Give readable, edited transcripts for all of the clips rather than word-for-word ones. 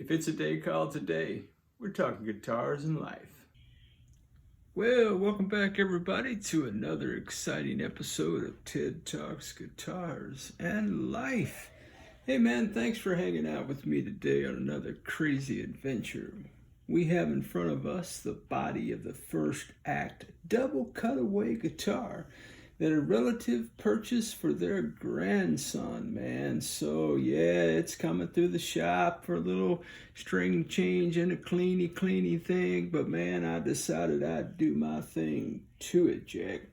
If it's a day called today, we're talking guitars and life. Well, welcome back everybody to another exciting episode of Ted Talks Guitars and Life. Hey man, thanks for hanging out with me today on another crazy adventure. We have in front of us the body of the FirstAct Double Cutaway guitar that a relative purchased for their grandson, man. So yeah, it's coming through the shop for a little string change and a cleany thing, but man, I decided I'd do my thing to it, Jack.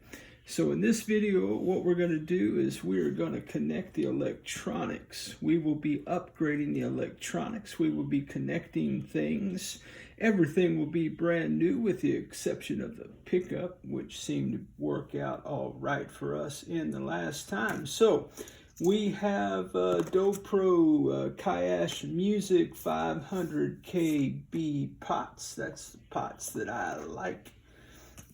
So in this video, what we're gonna do is we're gonna connect the electronics. We will be upgrading the electronics. We will be connecting things. Everything will be brand new with the exception of the pickup, which seemed to work out all right for us in the last time. So we have Dobro Kayash Music 500 KB pots. That's the pots that I like.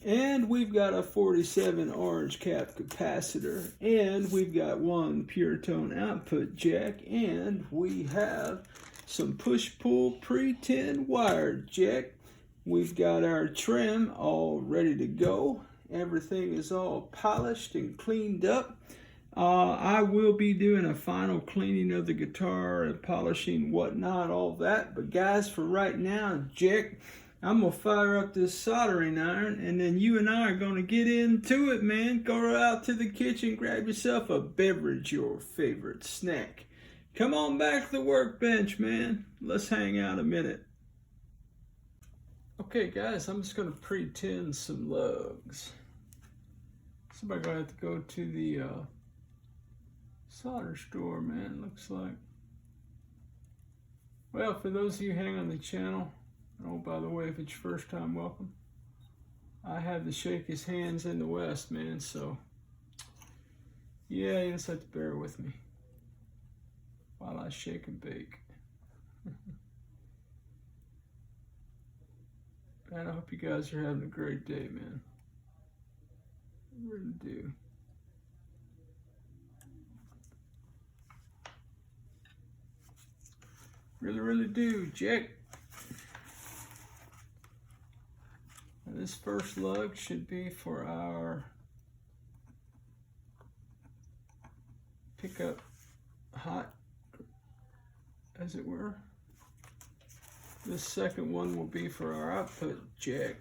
And we've got a 47 orange cap capacitor, and we've got one pure tone output jack, and we have some push-pull pre-10 wired jack. We've got our trim all ready to go. Everything is all polished and cleaned up. I will be doing a final cleaning of the guitar and polishing whatnot, all that. But guys, for right now, Jack, I'm gonna fire up this soldering iron, and then you and I are gonna get into it, man. Go out to the kitchen, grab yourself a beverage, your favorite snack. Come on back to the workbench, man. Let's hang out a minute. Okay, guys, I'm just gonna pre-tin some lugs. Somebody's gonna have to go to the solder store, man, looks like. Well, for those of you hanging on the channel, oh, by the way, if it's your first time, welcome. I have to shake his hands in the West, man, so yeah, you just have to bear with me while I shake and bake. And I hope you guys are having a great day, man. I really do. Really do, Jack. This first lug should be for our pickup hot, as it were. This second one will be for our output jack.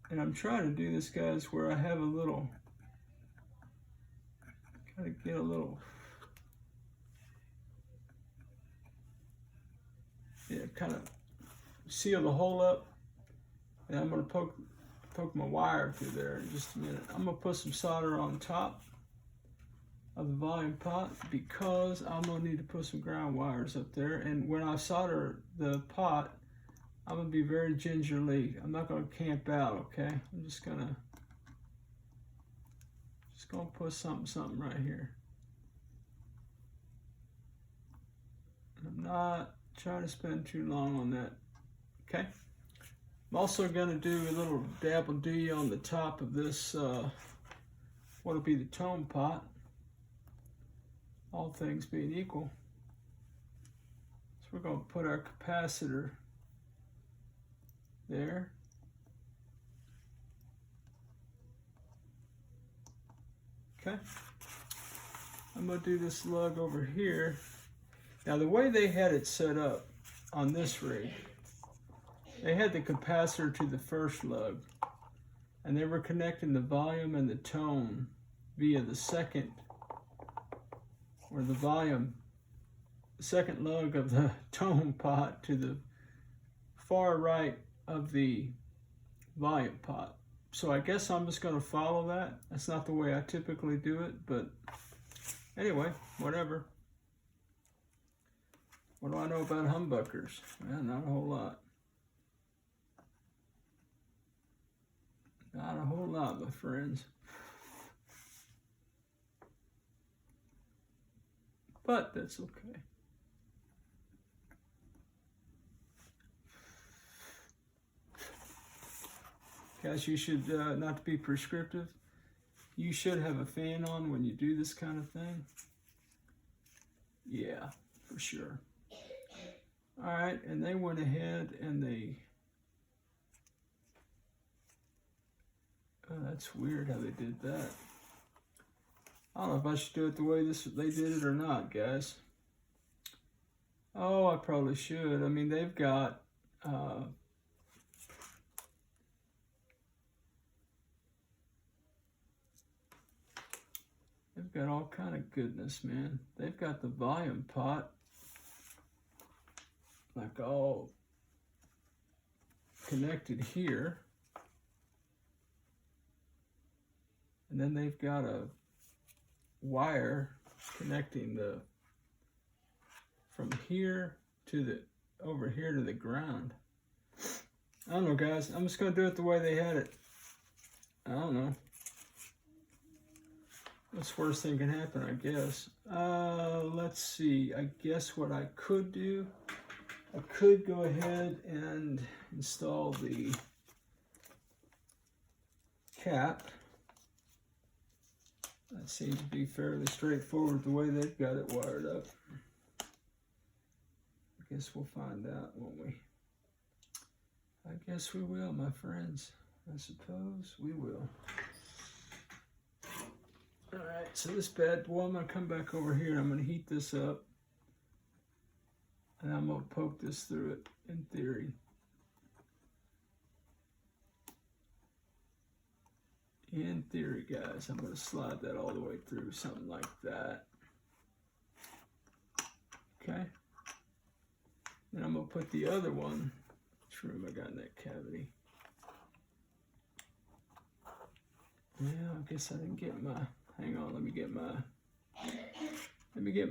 And I'm trying to do this, guys, where I have a little, gotta get a little, yeah, kind of seal the hole up, and I'm gonna poke my wire through there in just a minute. I'm gonna put some solder on top of the volume pot because I'm gonna need to put some ground wires up there. And when I solder the pot, I'm gonna be very gingerly. I'm not gonna camp out, okay? I'm just gonna put something right here. I'm not trying to spend too long on that, okay? I'm also gonna do a little dabble D on the top of this, what'll be the tone pot, all things being equal. So we're gonna put our capacitor there. Okay. I'm gonna do this lug over here. Now the way they had it set up on this rig, they had the capacitor to the first lug, and they were connecting the volume and the tone via the second, or the volume, the second lug of the tone pot to the far right of the volume pot. So I guess I'm just gonna follow that. That's not the way I typically do it, but anyway, whatever. What do I know about humbuckers? Well, not a whole lot. Not a whole lot, my friends. But that's okay. Guys, you should, not to be prescriptive, you should have a fan on when you do this kind of thing. Yeah, for sure. All right, and they went ahead and they, oh, that's weird how they did that. I don't know if I should do it the way they did it or not, guys. Oh, I probably should. I mean, they've got all kind of goodness, man. They've got the volume pot like all connected here. And then they've got a wire connecting from here to over here to the ground. I don't know, guys. I'm just gonna do it the way they had it. I don't know. What's the worst thing can happen, I guess. Let's see. I guess what I could do, I could go ahead and install the cap. That seems to be fairly straightforward the way they've got it wired up. I guess we'll find out, won't we? I guess we will, my friends. I suppose we will. Alright, so this bad boy, I'm going to come back over here and I'm going to heat this up. And I'm going to poke this through it, in theory. In theory, guys, I'm going to slide that all the way through, something like that. Okay. Then I'm going to put the other one, which room I got in that cavity. Yeah, I guess I didn't get my, hang on, let me get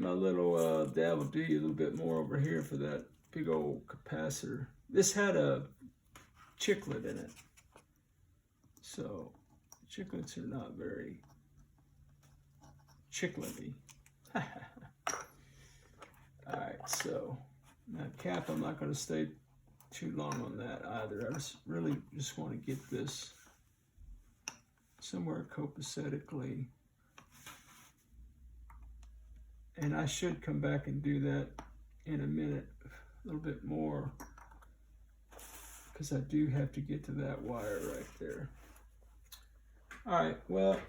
my little dabble D a little bit more over here for that big old capacitor. This had a chiclet in it. So, chiclets are not very chiclety. Alright, so that cap, I'm not going to stay too long on that either. I really just want to get this somewhere copacetically. And I should come back and do that in a minute, a little bit more, because I do have to get to that wire right there. All right, well,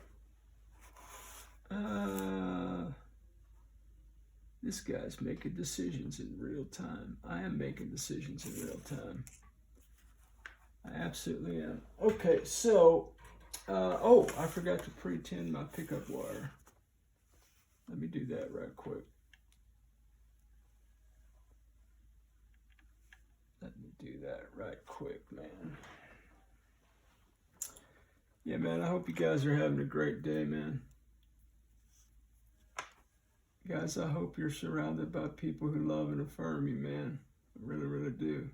this guy's making decisions in real time. I am making decisions in real time. I absolutely am. Okay, so, oh, I forgot to pre-tin my pickup wire. Let me do that right quick. Let me do that right quick, man. Yeah, man, I hope you guys are having a great day, man. Guys, I hope you're surrounded by people who love and affirm you, man. I really, really do.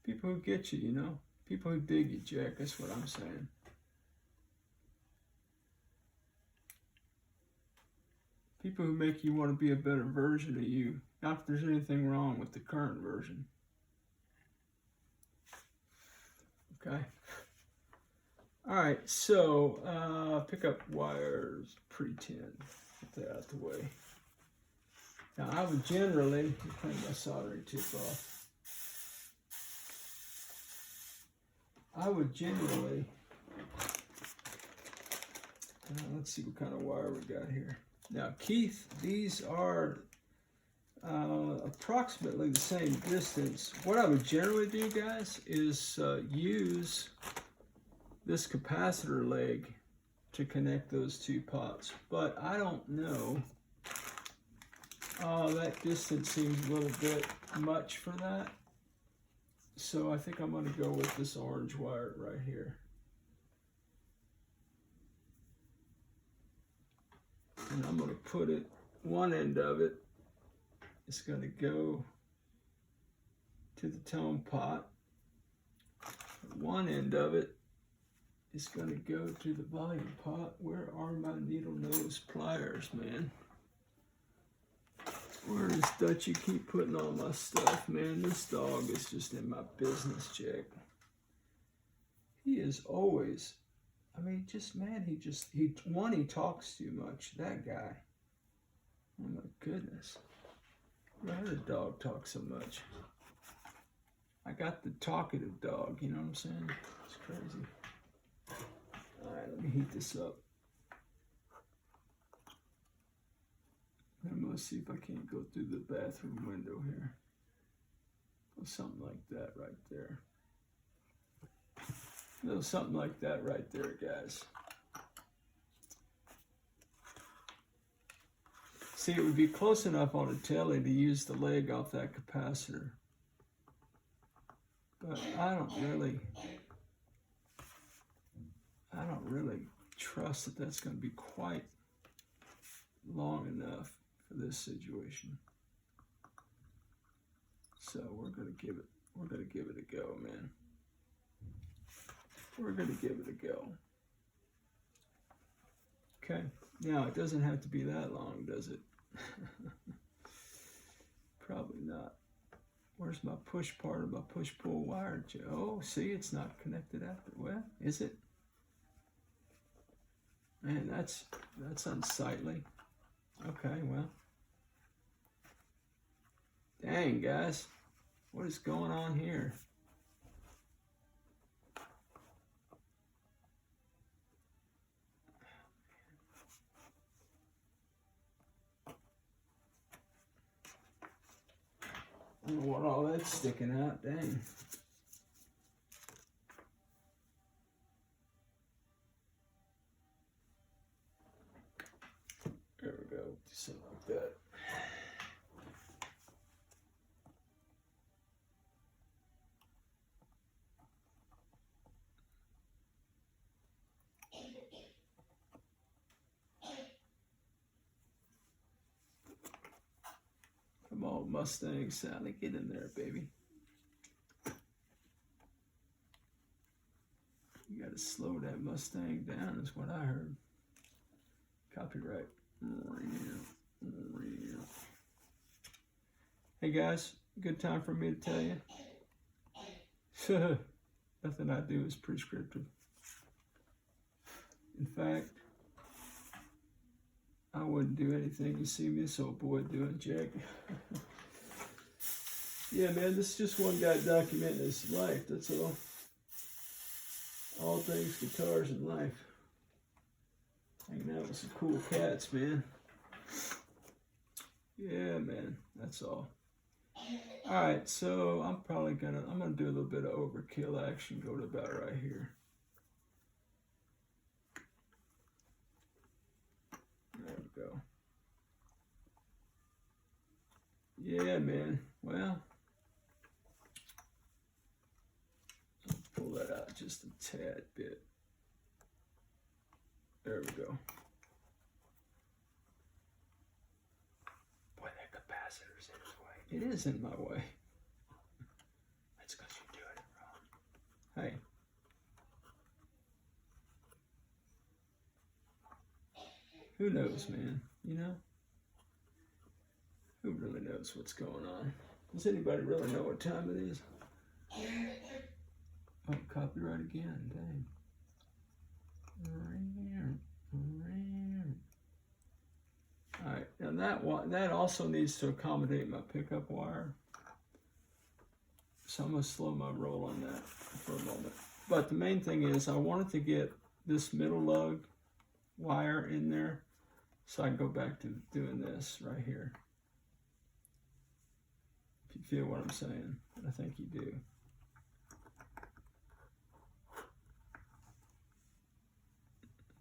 People who get you, you know? People who dig you, Jack. That's what I'm saying. People who make you want to be a better version of you. Not that there's anything wrong with the current version. Okay. All right, so pickup wires, pre-tin. Get that out the way. Now I would generally clean my soldering tip off. I would generally, let's see what kind of wire we got here. Now, Keith, these are approximately the same distance. What I would generally do, guys, is use this capacitor leg to connect those two pots. But I don't know. That distance seems a little bit much for that. So I think I'm going to go with this orange wire right here. And I'm going to put it, one end of it is going to go to the tone pot. One end of it is going to go to the volume pot. Where are my needle nose pliers, man? Where does Dutchie keep putting all my stuff, man? This dog is just in my business, Jack. He is always, I mean, just, man, he talks too much, that guy. Oh my goodness. Why does the dog talk so much? I got the talkative dog, you know what I'm saying? It's crazy. Alright, let me heat this up. I'm gonna see if I can't go through the bathroom window here. Or something like that right there. Something like that right there, guys. See, it would be close enough on a telly to use the leg off that capacitor. But I don't really trust that that's going to be quite long enough for this situation. So we're going to give it a go, man. We're going to give it a go. Okay, now it doesn't have to be that long, does it? Probably not. Where's my push part of my push-pull wire? Oh, see, it's not connected after. Well, is it? Man, that's unsightly. Okay, well. Dang, guys. What is going on here? I don't know what all that's sticking out, dang. There we go, do something like that. Come on, Mustang Sally, get in there, baby. You gotta slow that Mustang down, is what I heard. Copyright. Hey guys, good time for me to tell you. Nothing I do is prescriptive. In fact, I wouldn't do anything you see this old boy doing, Jack. Yeah, man, this is just one guy documenting his life, that's all. All things guitars and life. Hanging out with some cool cats, man. Yeah, man, that's all. Alright, so I'm gonna do a little bit of overkill action, go to about right here. There we go. Yeah, man. Well, I'll pull that out just a tad bit. There we go. Boy, that capacitor's in his way. It is in my way. That's because you're doing it wrong. Hey. Who knows, man? You know? Who really knows what's going on? Does anybody really know what time it is? Oh, copyright again, dang. Alright, now that also needs to accommodate my pickup wire. So I'm going to slow my roll on that for a moment. But the main thing is I wanted to get this middle lug wire in there so I can go back to doing this right here. If you feel what I'm saying, I think you do.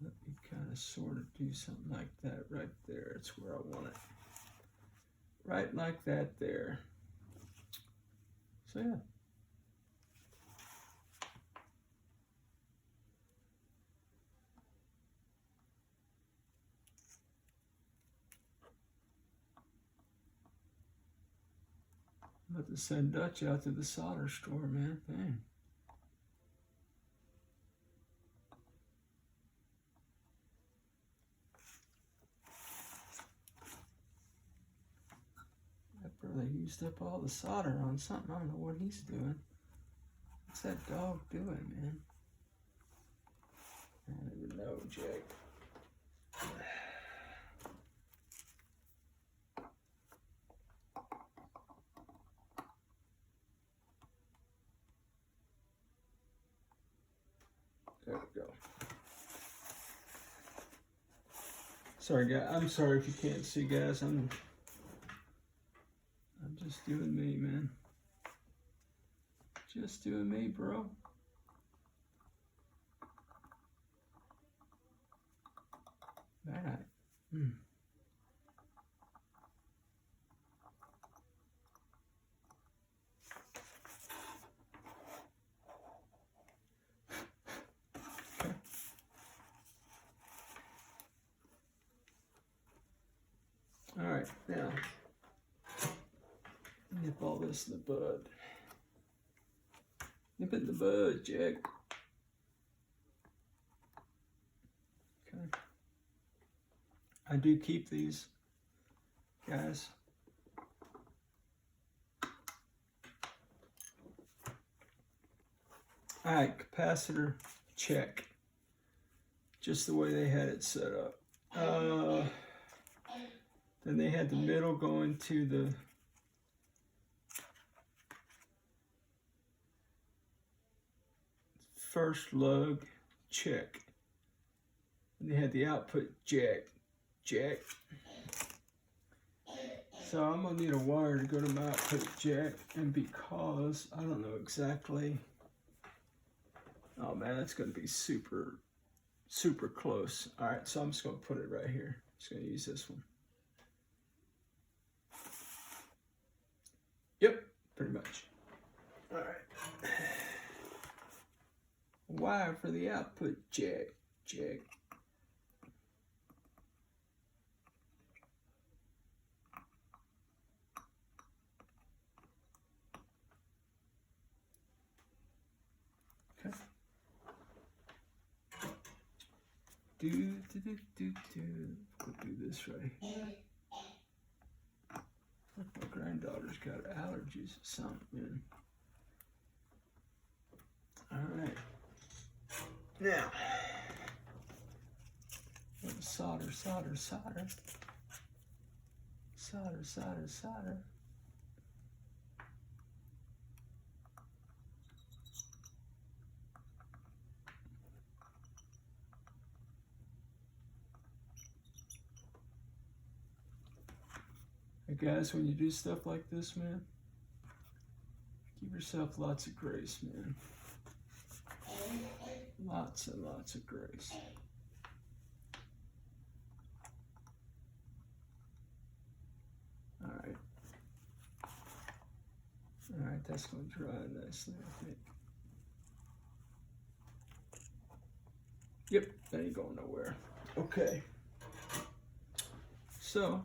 Let me kind of sort of do something like that right there. It's where I want it. Right like that there. So yeah. I'm about to send Dutch out to the solder store, man. Dang. I probably used up all the solder on something. I don't know what he's doing. What's that dog doing, man? I don't even know, Jack. we go. Sorry, guys. I'm sorry if you can't see, guys. I'm just doing me, man. Just doing me, bro. All right. All right, now nip all this in the bud. Nip it in the bud, Jack. Okay. I do keep these, guys. All right, capacitor check. Just the way they had it set up. Then they had the middle going to the first lug, check. And they had the output jack. So I'm gonna need a wire to go to my output jack, and because I don't know exactly, oh man, that's gonna be super close. All right, so I'm just gonna put it right here. Just gonna use this one. Yep, pretty much. All right. Wire for the output jack. Okay. We'll do this right here. My granddaughter's got allergies or something. All right. Now, solder. Hey guys, when you do stuff like this, man, give yourself lots of grace, man. Lots and lots of grace. All right, that's going to dry nicely, I think. Yep, that ain't going nowhere. Okay. So,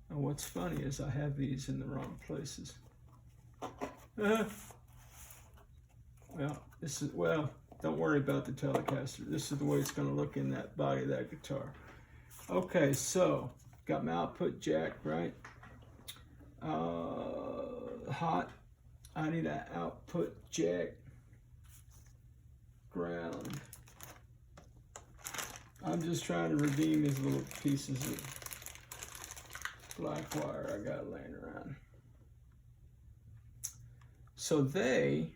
and what's funny is I have these in the wrong places. Well, don't worry about the Telecaster. This is the way it's going to look in that body of that guitar. Okay, so got my output jack, right? Hot. I need an output jack. Ground. I'm just trying to redeem these little pieces of black wire I got laying around. So they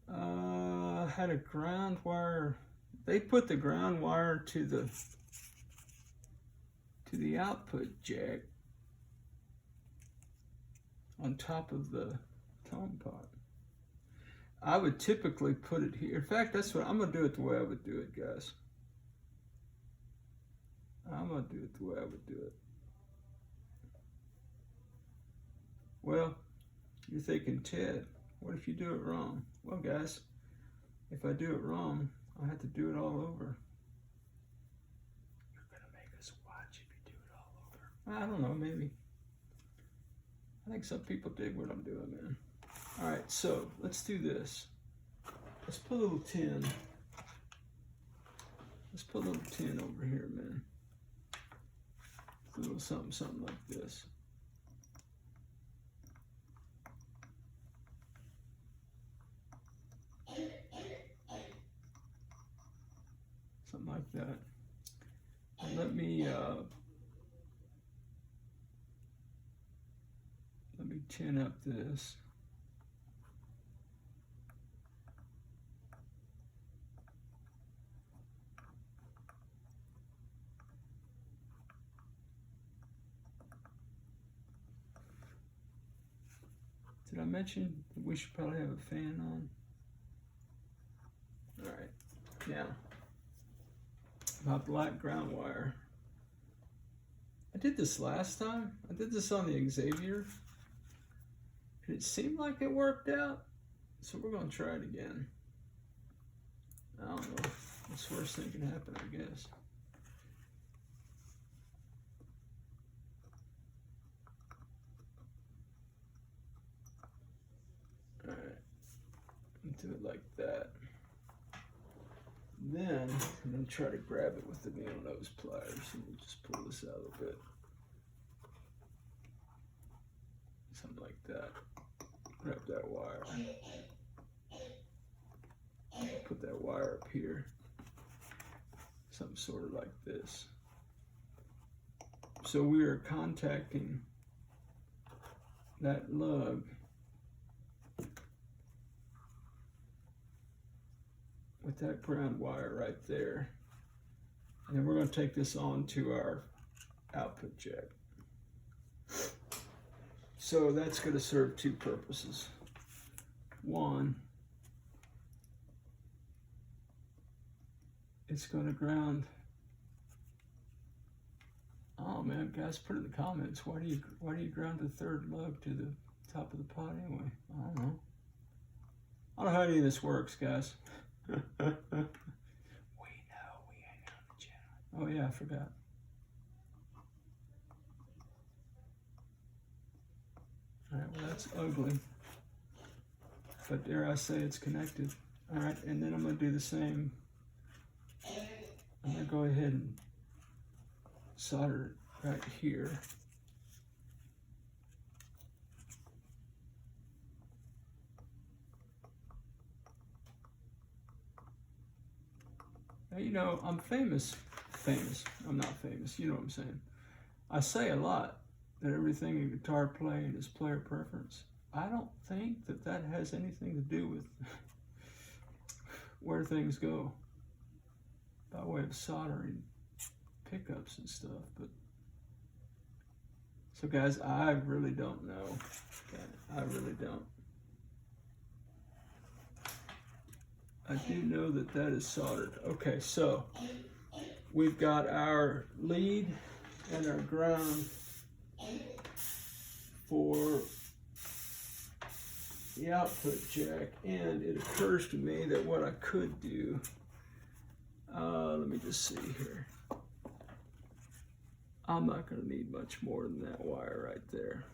had a ground wire. They put the ground wire to the output jack on top of the tone pot. I would typically put it here. In fact, that's what I'm gonna do it the way I would do it, guys. I'm gonna do it the way I would do it. Well, you're thinking, Ted, what if you do it wrong? Well, guys, if I do it wrong, I have to do it all over. You're gonna make us watch if you do it all over. I don't know, maybe. I think some people dig what I'm doing, man. All right, so let's do this. Let's put a little tin. Let's put a little tin over here, man. A little something like this. Something like that. And let me tin up this. Did I mention that we should probably have a fan on? All right, now, about black ground wire. I did this last time. I did this on the Xaviere, and it seemed like it worked out. So we're gonna try it again. I don't know. What's the worst thing can happen, I guess. All right, do it like that. Then I'm going to try to grab it with the needle nose pliers, and we'll just pull this out a little bit. Something like that. Grab that wire. Put that wire up here. Something sort of like this. So we are contacting that lug with that ground wire right there. And then we're going to take this on to our output jack. So that's going to serve two purposes. One, it's going to ground. Oh man, guys, put in the comments, why do you ground the third lug to the top of the pot anyway? I don't know. I don't know how any of this works, guys. We know we ain't on the channel. Oh yeah, I forgot. Alright, well that's ugly. But dare I say it's connected. Alright, and then I'm going to do the same. I'm going to go ahead and solder it right here. Now, you know, I'm famous. I'm not famous, you know what I'm saying. I say a lot that everything in guitar playing is player preference. I don't think that that has anything to do with where things go by way of soldering pickups and stuff. But so guys, I really don't know. Okay, I really don't. I do know that that is soldered. Okay, so we've got our lead and our ground for the output jack, and it occurs to me that what I could do, let me just see here. I'm not going to need much more than that wire right there.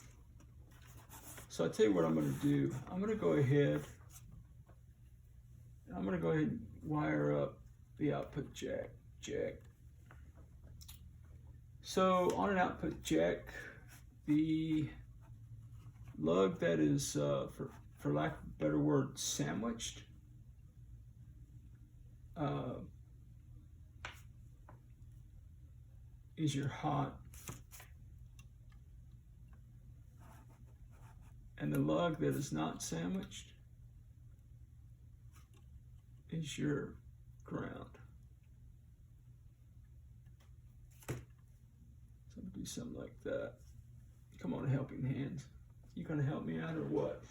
So I tell you what I'm going to do. I'm going to go ahead and wire up the output jack. So on an output jack, the lug that is, for lack of a better word, sandwiched, is your hot, and the lug that is not sandwiched is your ground. So I'm gonna do something like that. Come on, helping hands. You gonna help me out or what?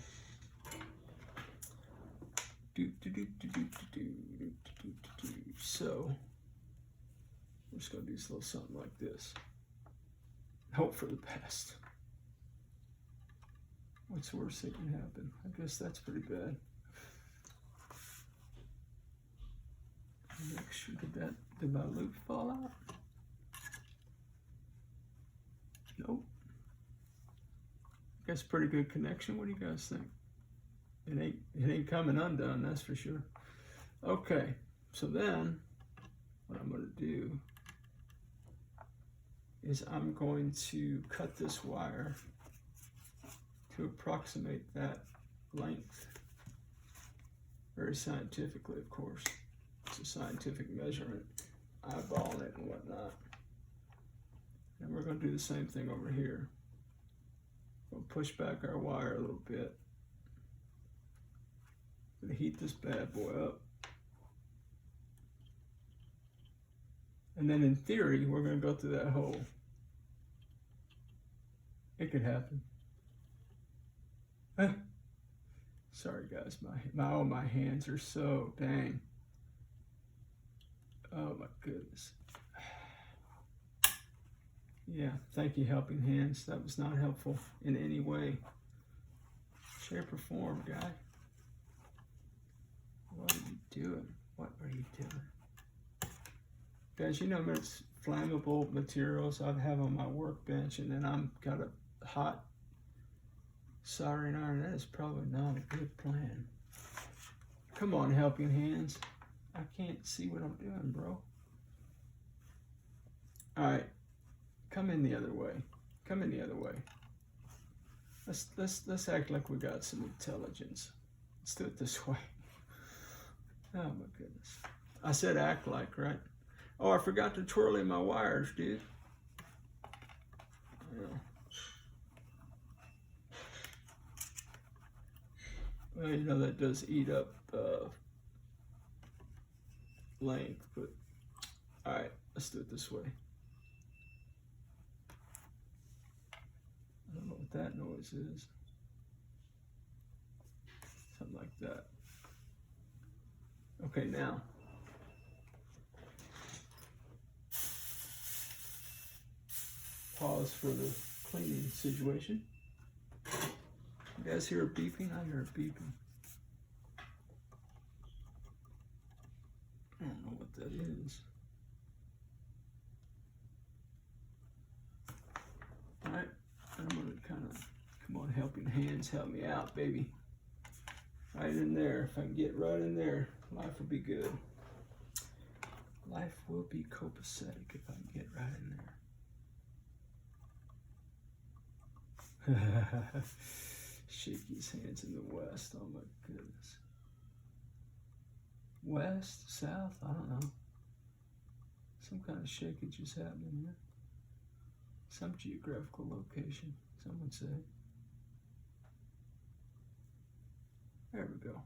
So I'm just gonna do a little something like this. Hope for the best. What's the worst that can happen? I guess that's pretty bad. Make sure, did my loop fall out? Nope. That's pretty good connection. What do you guys think? It ain't coming undone, that's for sure. Okay, so then what I'm gonna do is I'm going to cut this wire to approximate that length, very scientifically, of course. It's a scientific measurement, eyeballing it and whatnot. And we're going to do the same thing over here. We'll push back our wire a little bit. Gonna heat this bad boy up. And then in theory, we're gonna go through that hole. It could happen. Sorry guys, my hands are so dang. Oh my goodness. Yeah, thank you, helping hands. That was not helpful in any way, shape, or form, guy. What are you doing? What are you doing? Guys, you know there's flammable materials I have on my workbench, and then I've got a hot soldering iron. That is probably not a good plan. Come on, helping hands. I can't see what I'm doing, bro. All right. Come in the other way. Come in the other way. Let's act like we got some intelligence. Let's do it this way. Oh my goodness. I said act like, right? Oh, I forgot to twirl in my wires, dude. Yeah. Well, you know that does eat up length, but all right, let's do it this way. I don't know what that noise is. Something like that. Okay, now. Pause for the cleaning situation. You guys hear a beeping? I hear a beeping. I don't know what that is. All right. I'm gonna kind of, come on, helping hands, help me out, baby. Right in there. If I can get right in there, life will be good. Life will be copacetic if I can get right in there. Shaky's hands in the west. Oh my goodness. West, south, I don't know. Some kind of shakage is happening here. Some geographical location, some would say. There we go.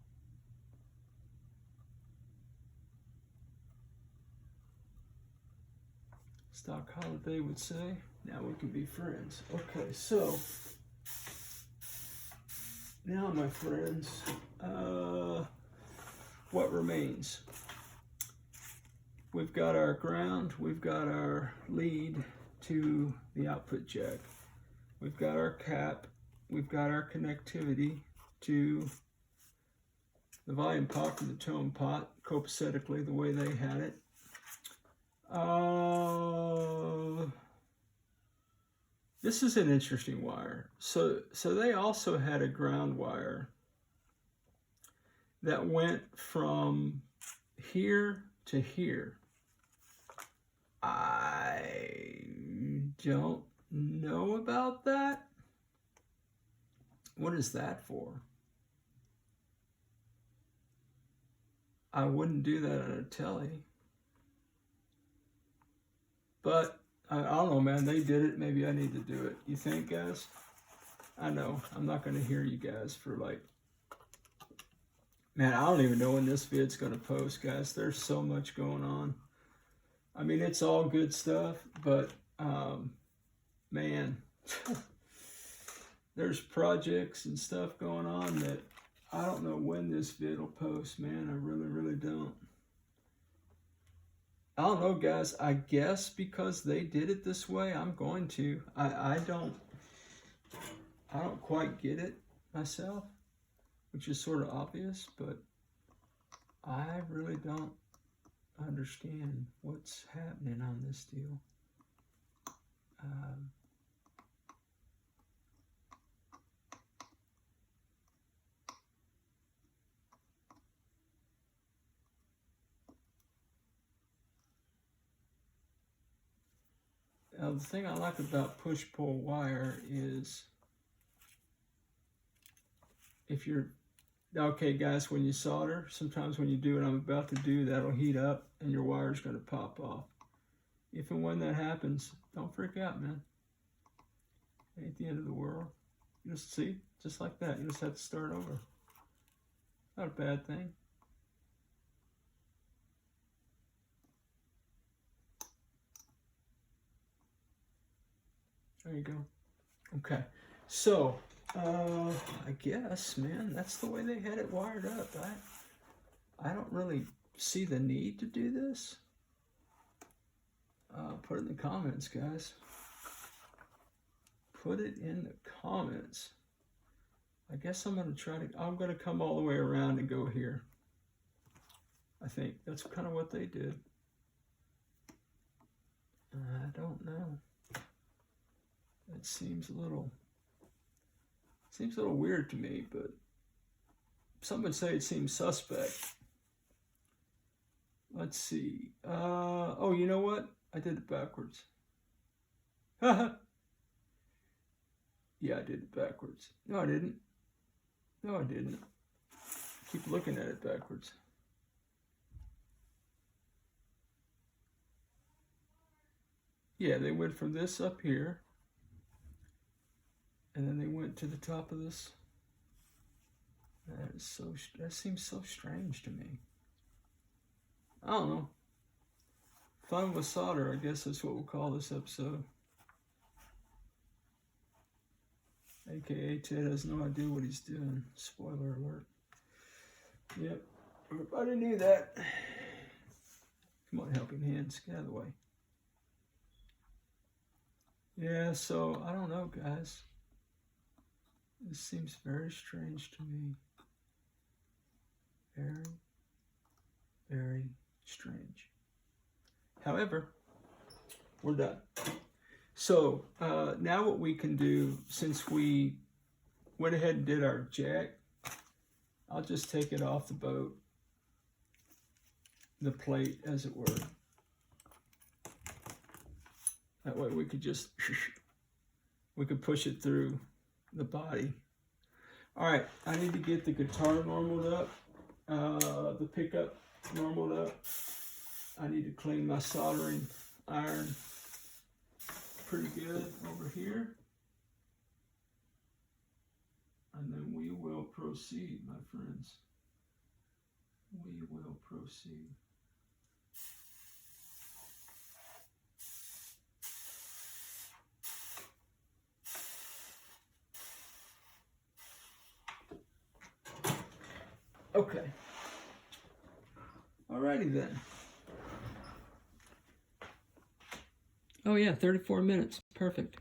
Stock Holiday would say, now we can be friends. Okay, so, now my friends, what remains? We've got our ground, we've got our lead to the output jack. We've got our cap, we've got our connectivity to the volume pot and the tone pot, copacetically the way they had it. This is an interesting wire. So they also had a ground wire that went from here to here. I don't know about that. What is that for? I wouldn't do that on a telly. But I don't know, man. They did it. Maybe I need to do it. You think, guys? I know. I'm not going to hear you guys for like... Man, I don't even know when this vid's going to post, guys. There's so much going on. I mean, it's all good stuff, but, man, there's projects and stuff going on that I don't know when this vid will post, man. I really, really don't. I don't know, guys. I guess because they did it this way, I'm going to. I don't quite get it myself, which is sort of obvious, but I really don't understand what's happening on this deal. The thing I like about push-pull wire is if you're, okay guys, when you solder, sometimes when you do what I'm about to do, that'll heat up and your wire's going to pop off. If and when that happens, don't freak out, man. It ain't the end of the world. Just see, just like that. You just have to start over. Not a bad thing. There you go. Okay, so I guess, man, that's the way they had it wired up. I don't really see the need to do this. Put it in the comments, guys. Put it in the comments. I guess I'm gonna come all the way around and go here. I think that's kind of what they did. I don't know. It seems a little weird to me, but some would say it seems suspect. Let's see. Oh, you know what? I did it backwards. Yeah, I did it backwards. No, I didn't. No, I didn't. Keep looking at it backwards. Yeah, they went from this up here, and then they went to the top of this. That seems so strange to me. I don't know. Fun with solder, I guess that's what we'll call this episode. AKA Ted has no idea what he's doing. Spoiler alert. Yep, everybody knew that. Come on, helping hands, get out of the way. Yeah, so I don't know, guys. This seems very strange to me. Very, very strange. However, we're done. So now what we can do, since we went ahead and did our jack, I'll just take it off the boat, the plate as it were. That way we could just, we could push it through the body. All right, I need to get the guitar normaled up, the pickup normaled up. I need to clean my soldering iron pretty good over here. And then we will proceed, my friends. We will proceed. Okay. Alrighty then. Oh yeah, 34 minutes. Perfect.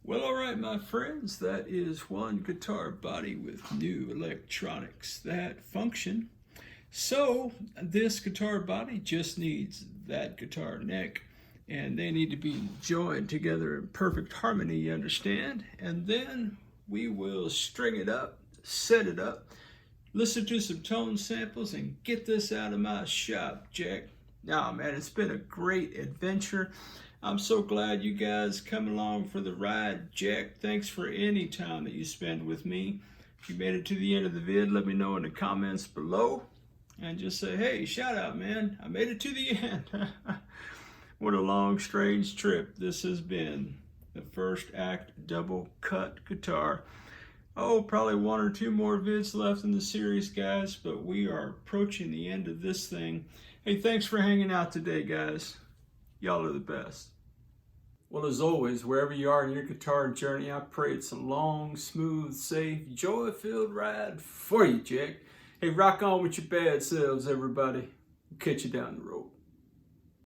Well, all right, my friends, that is one guitar body with new electronics that function. So this guitar body just needs that guitar neck, and they need to be joined together in perfect harmony, you understand? And then we will string it up, set it up, listen to some tone samples, and get this out of my shop, Jack. Nah, man, it's been a great adventure. I'm so glad you guys come along for the ride, Jack. Thanks for any time that you spend with me. If you made it to the end of the vid, let me know in the comments below. And just say, hey, shout out, man. I made it to the end. What a long, strange trip this has been. The FirstAct Double Cut Guitar. Oh, probably one or two more vids left in the series, guys, but we are approaching the end of this thing. Hey, thanks for hanging out today, guys. Y'all are the best. Well, as always, wherever you are in your guitar journey, I pray it's a long, smooth, safe, joy-filled ride for you, Jack. Hey, rock on with your bad selves, everybody. Catch you down the road.